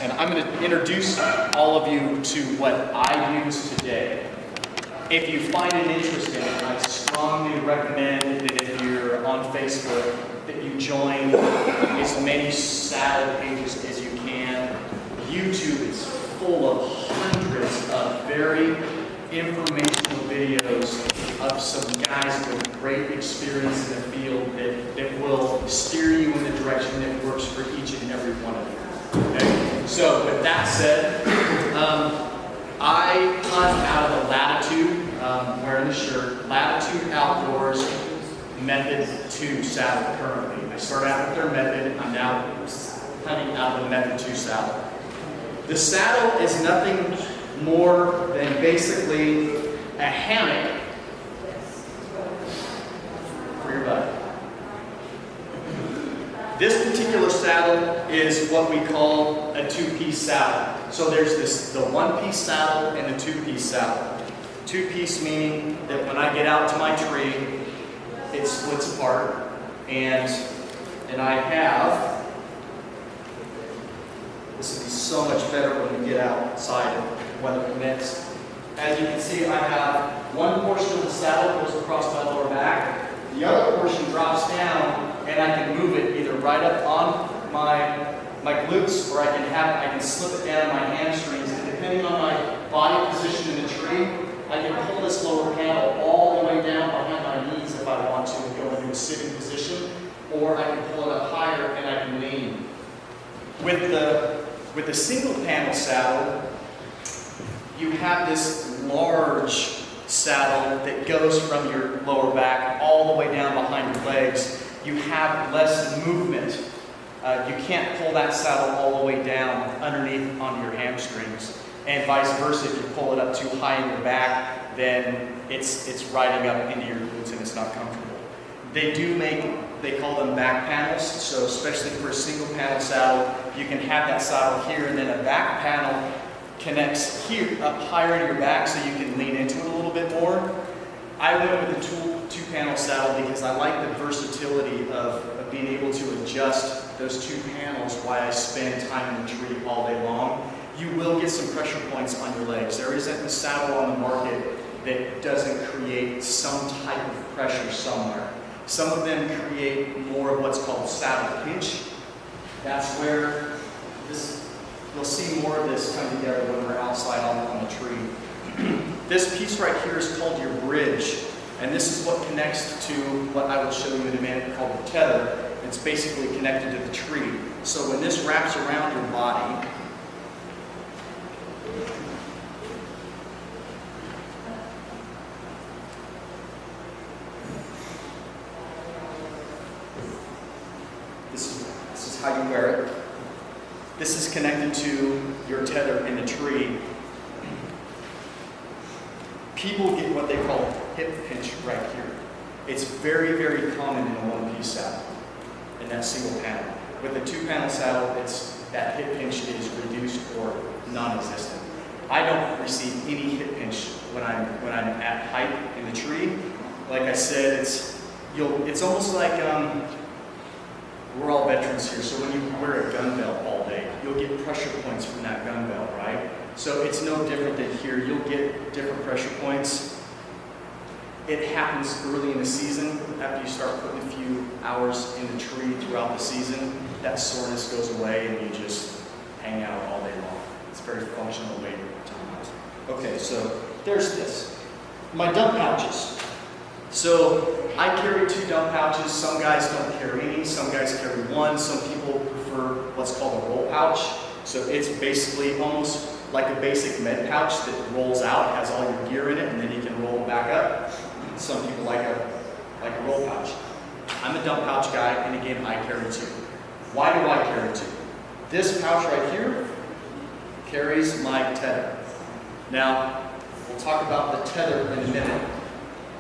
And I'm going to introduce all of you to what I use today. If you find an interest in it, I strongly recommend that if you're on Facebook, that you join as many saddle pages as you can. YouTube is full of hundreds of very informational videos of some guys with great experience in the field that will steer you in the direction that works for each and every one of you. Okay? So with that said, I hunt out of the Latitude, wearing the shirt, Latitude Outdoors Method II saddle currently. I started out with their Method, I'm now hunting out of the Method II saddle. The saddle is nothing more than basically a hammock for your butt. This particular saddle is what we call a two-piece saddle. So there's the one-piece saddle and the two-piece saddle. Two-piece meaning that when I get out to my tree, it splits apart, and I have, this will be so much better when we get outside if weather permits. As you can see, I have one portion of the saddle goes across my lower back, the other portion drops down, and I can move it either right up on my glutes, or I can slip it down my hamstrings, and depending on my body position in the tree, I can pull this lower panel all the way down behind my knees if I want to and go into a sitting position, or I can pull it up higher and I can lean. With the single panel saddle, you have this large saddle that goes from your lower back all the way down behind your legs. You have less movement. You can't pull that saddle all the way down underneath on your hamstrings. And vice versa, if you pull it up too high in your back, then it's riding up into your glutes and it's not comfortable. They call them back panels, so especially for a single panel saddle, you can have that saddle here and then a back panel connects here, up higher in your back so you can lean into it a little bit more. I went with the two panel saddle because I like the versatility of being able to adjust those two panels while I spend time in the tree all day long. You will get some pressure points on your legs. There isn't a saddle on the market that doesn't create some type of pressure somewhere. Some of them create more of what's called saddle pinch. That's where you'll see more of this come together when we're outside on the tree. This piece right here is called your bridge, and this is what connects to what I will show you in a minute called the tether. It's basically connected to the tree. So when this wraps around your body, this is how you wear it. This is connected to your tether in the tree. People get what they call hip pinch right here. It's very, very common in a one-piece saddle, in that single panel. With a two-panel saddle, that hip pinch is reduced or non-existent. I don't receive any hip pinch when I'm at height in the tree. Like I said, it's almost like we're all veterans here, so when you wear a gun belt all day, you'll get pressure points from that gun belt, right? So it's no different than here. You'll get different pressure points. It happens early in the season. After you start putting a few hours in the tree throughout the season, that soreness goes away and you just hang out all day long. It's a very functional way to hunt. Okay, so there's this. My dump pouches. So I carry 2 dump pouches. Some guys don't carry any. Some guys carry 1. Some people prefer what's called a roll pouch. So it's basically almost like a basic med pouch that rolls out, has all your gear in it, and then you can roll it back up. Some people like a roll pouch. I'm a dump pouch guy, and again, I carry 2. Why do I carry 2? This pouch right here carries my tether. Now, we'll talk about the tether in a minute.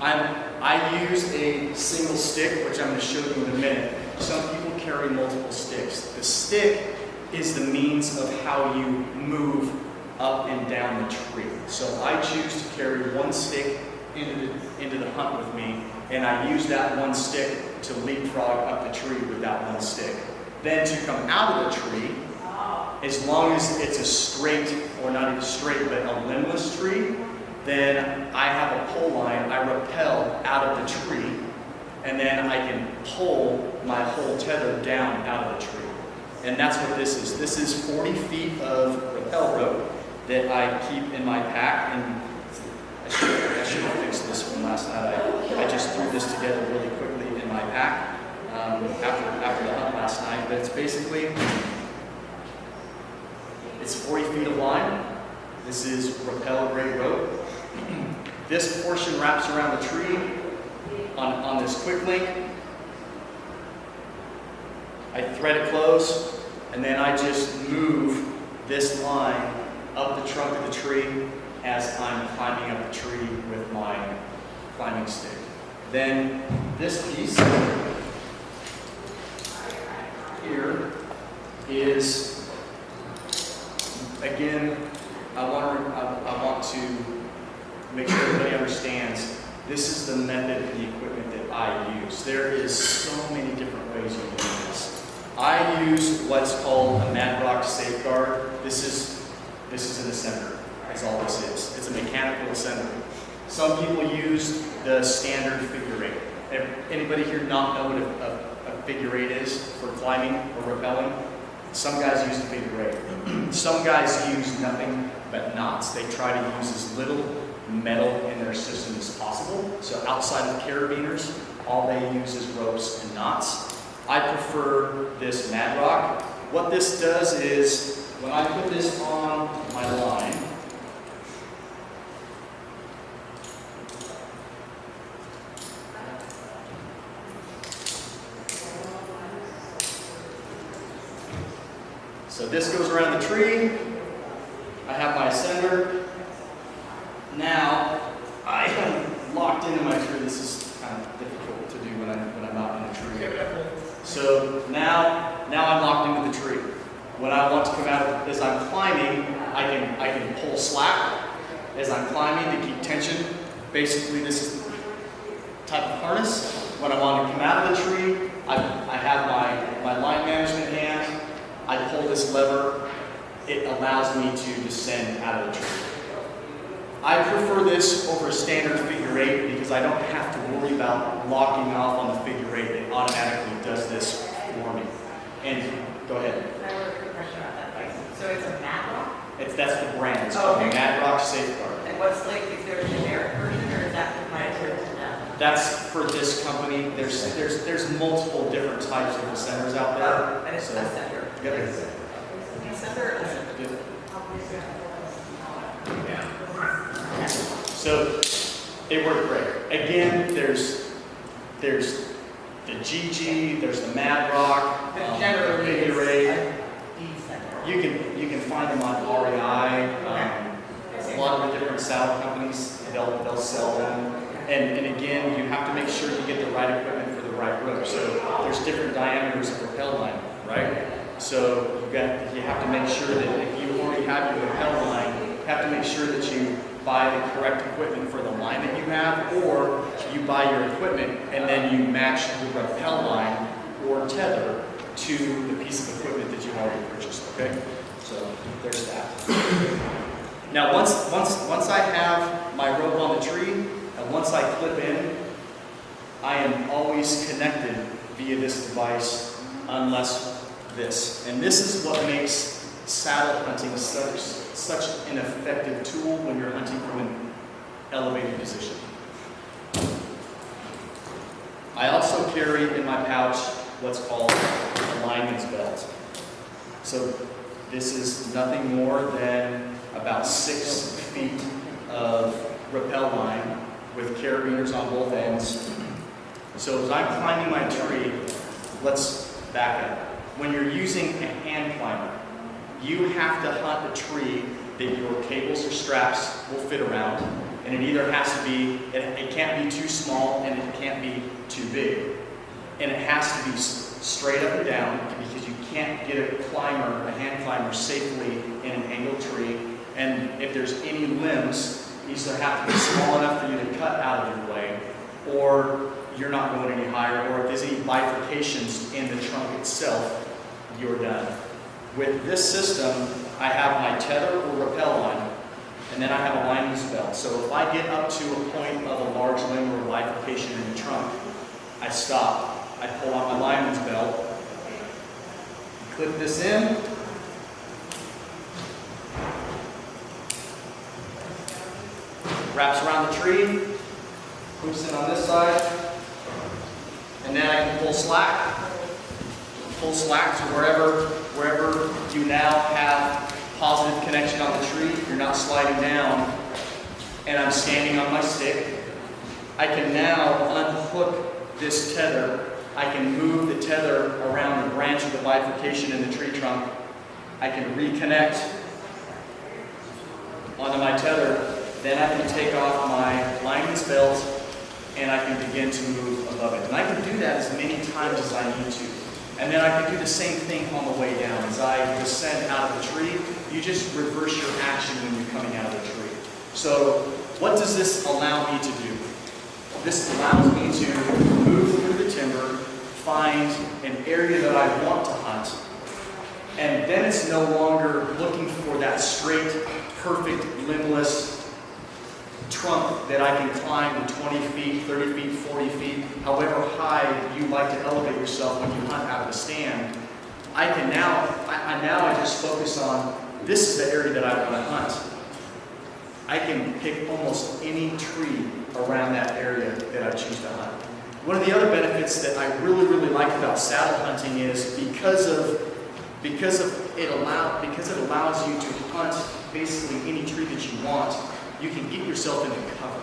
I use a single stick, which I'm going to show you in a minute. Some people carry multiple sticks. The stick is the means of how you move up and down the tree. So I choose to carry 1 stick into the hunt with me, and I use that 1 stick to leapfrog up the tree with that 1 stick. Then to come out of the tree, as long as it's a straight, or not even straight, but a limbless tree, then I have a pull line, I rappel out of the tree, and then I can pull my whole tether down out of the tree. And that's what this is. This is 40 feet of rappel rope that I keep in my pack, and I should have fixed this one last night. I just threw this together really quickly in my pack after the hunt last night, but it's basically, it's 40 feet of line. This is rappel grade rope. This portion wraps around the tree on this quick link. I thread it close, and then I just move this line up the trunk of the tree as I'm climbing up the tree with my climbing stick. Then this piece here is, again, I want to make sure everybody understands this is the method and the equipment that I use. There is so many different ways you can do this. I use what's called a Mad Rock Safeguard. This is an assembler. That's all this is. It's a mechanical assembly. Some people use the standard figure eight. Anybody here not know what a figure eight is for climbing or rappelling? Some guys use the figure eight. Some guys use nothing but knots. They try to use as little metal in their system as possible. So outside of carabiners, all they use is ropes and knots. I prefer this Mad Rock. What this does is, when I put this on my line, so this goes around the tree. I have my ascender. Now I am locked into my tree. This is kind of difficult to do when I'm out in the tree. So now I'm locked into the tree. When I want to come out, as I'm climbing, I can pull slack as I'm climbing to keep tension. Basically, this is the type of harness. When I want to come out of the tree, I have my line management hand. I pull this lever. It allows me to descend out of the tree. I prefer this over a standard figure eight because I don't have to worry about locking off on the figure eight. It automatically does this for me. And go ahead. I have a quick question about that. So it's a Mad Rock? That's the brand. It's called Mad Rock Safeguard. And what's like, is there a generic version or is that proprietary to them? That's for this company. There's multiple different types of ascenders out there. Oh, and it's a center. Yep. A center? Yeah. So they work great. Again, there's the GG, there's the Mad Rock, But generally, figure it's eight. a D-center. You can find them on REI. A lot of the different saddle companies, they'll sell them. And again, you have to make sure you get the right equipment for the right rope. So there's different diameters of rappel line, right? So you have to make sure that if you already have your rappel line, you have to make sure that you buy the correct equipment for the line that you have, or you buy your equipment and then you match the rappel line or tether to the piece of equipment that you already purchased, okay? So there's that. Now once I have my rope on the tree, and once I clip in, I am always connected via this device unless this. And this is what makes saddle hunting such an effective tool when you're hunting from an elevated position. I also carry in my pouch what's called a lineman's belt. So this is nothing more than about 6 feet of rappel line with carabiners on both ends. So as I'm climbing my tree, let's back up. When you're using a hand climber, you have to hunt a tree that your cables or straps will fit around, and it either has to be, it can't be too small and it can't be too big. And it has to be straight up and down because you can't get a hand climber safely in an angled tree. And if there's any limbs, these have to be small enough for you to cut out of your way, or you're not going any higher, or if there's any bifurcations in the trunk itself, you're done. With this system, I have my tether or rappel line, and then I have a lineman's belt. So if I get up to a point of a large limb or bifurcation in the trunk, I stop. I pull out my lineman's belt, clip this in, wraps around the tree, hooks in on this side, and then I can pull slack to wherever you now have positive connection on the tree. You're not sliding down, and I'm standing on my stick. I can now unhook this tether. I can move the tether around the branch of the bifurcation in the tree trunk. I can reconnect onto my tether. Then I can take off my lineman's belt and I can begin to move above it. And I can do that as many times as I need to. And then I can do the same thing on the way down. As I descend out of the tree, you just reverse your action when you're coming out of the tree. So what does this allow me to do? This allows me to move through the timber, find an area that I want to hunt, and then it's no longer looking for that straight, perfect, limbless trunk that I can climb to 20 feet, 30 feet, 40 feet, however high you like to elevate yourself when you hunt out of a stand. I just focus on, this is the area that I want to hunt. I can pick almost any tree around that area that I choose to hunt. One of the other benefits that I really, really like about saddle hunting is because it allows you to hunt basically any tree that you want. You can get yourself into cover.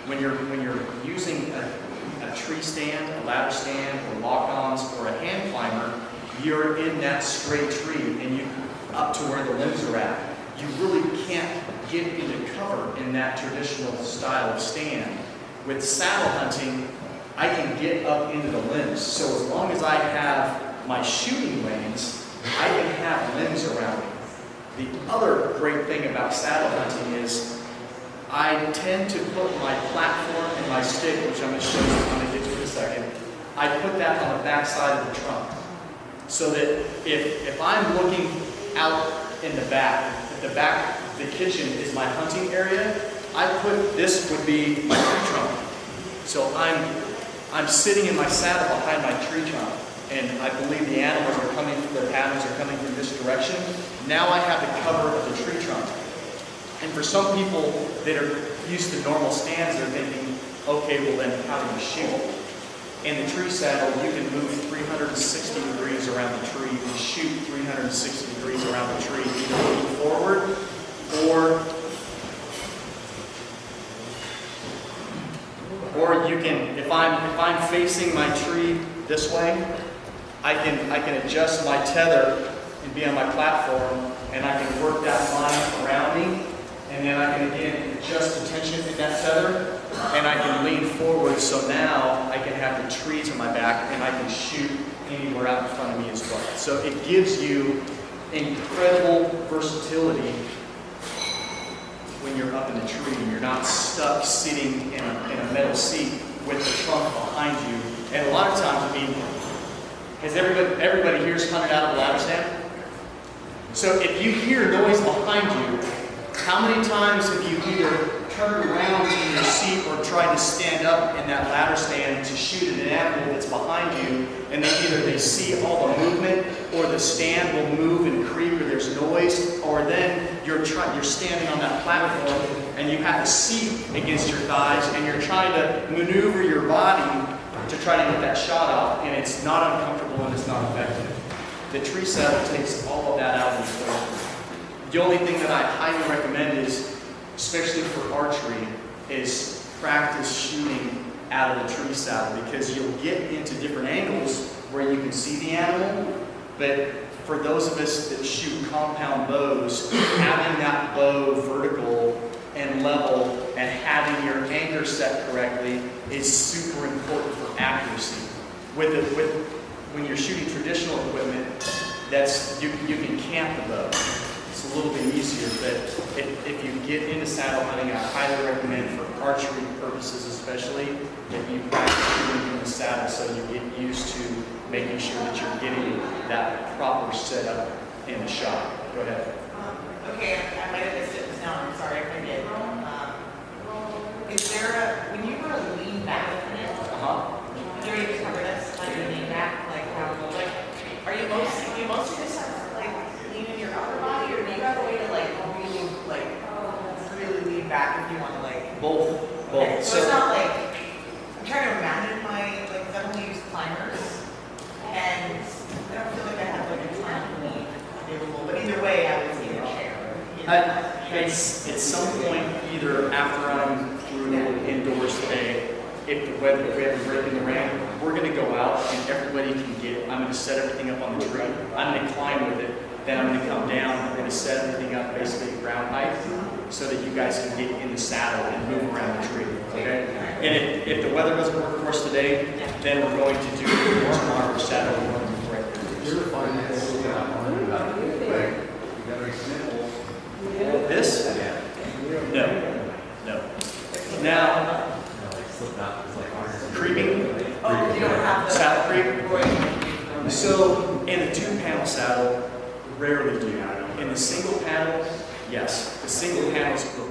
When you're using a tree stand, a ladder stand, or lock-ons, or a hand climber, you're in that straight tree and you up to where the limbs are at. You really can't get into cover in that traditional style of stand. With saddle hunting, I can get up into the limbs. So as long as I have my shooting lanes, I can have limbs around me. The other great thing about saddle hunting is I tend to put my platform and my stick, which I'm going to show you, I'm going to get to in a second, I put that on the back side of the trunk. So that if I'm looking out in the back, the kitchen is my hunting area, this would be my tree trunk. So I'm sitting in my saddle behind my tree trunk, and I believe the animals are coming, the patterns are coming from this direction. Now I have the cover of the tree trunk. And for some people that are used to normal stands, they're thinking, okay, well then how do you shoot? In the tree saddle, you can move 360 degrees around the tree and shoot 360 degrees around the tree, either looking forward or you can, if I'm facing my tree this way, I can adjust my tether and be on my platform, and I can work that line around me. And then I can again adjust the tension in that tether, and I can lean forward, so now I can have the tree to my back and I can shoot anywhere out in front of me as well. So it gives you incredible versatility when you're up in the tree and you're not stuck sitting in a metal seat with the trunk behind you. And a lot of times, I mean, has everybody here's hunted out of a ladder stand? So if you hear noise behind you, how many times have you either turned around in your seat or tried to stand up in that ladder stand to shoot at an animal that's behind you, and then either they see all the movement, or the stand will move and creak, or there's noise, or then you're standing on that platform and you have a seat against your thighs and you're trying to maneuver your body to try to get that shot off, and it's not uncomfortable and it's not effective. The tree saddle takes all of that out of the equation. The only thing that I highly recommend is, especially for archery, is practice shooting out of the tree saddle, because you'll get into different angles where you can see the animal, but for those of us that shoot compound bows, having that bow vertical and level and having your anchor set correctly is super important for accuracy. When you're shooting traditional equipment, you can camp the bow. It's a little bit easier, but if you get into saddle hunting, I highly recommend, for archery purposes especially, that you practice shooting in the saddle so you get used to making sure that you're getting that proper setup in the shop. Go ahead. Okay, I might have missed it just now, I'm sorry if I did. Is there when you were lean back in it, did you already cover this, like lean back, like how, like, do you mostly just have like lean in your upper body, or do you have a way to like really lean back if you want to like? Both. Okay, so it's not like, I'm trying to imagine like, I've only used climbers, and I don't feel like I have like a ton of lean available, but either way, I would need a chair. You know? At some point, either after I'm through indoors today, if we have a break in the rain, we're going to go out and everybody can I'm going to set everything up on the tree. I'm going to climb with it. Then I'm going to come down. I'm going to set everything up basically at ground height so that you guys can get in the saddle and move around the tree. Okay? And if the weather doesn't work for us today, then we're going to do tomorrow saddle right there. This? No. Now, creeping, saddle creep. So in a 2-panel saddle, rarely do. In the single panel, yes. The single panels go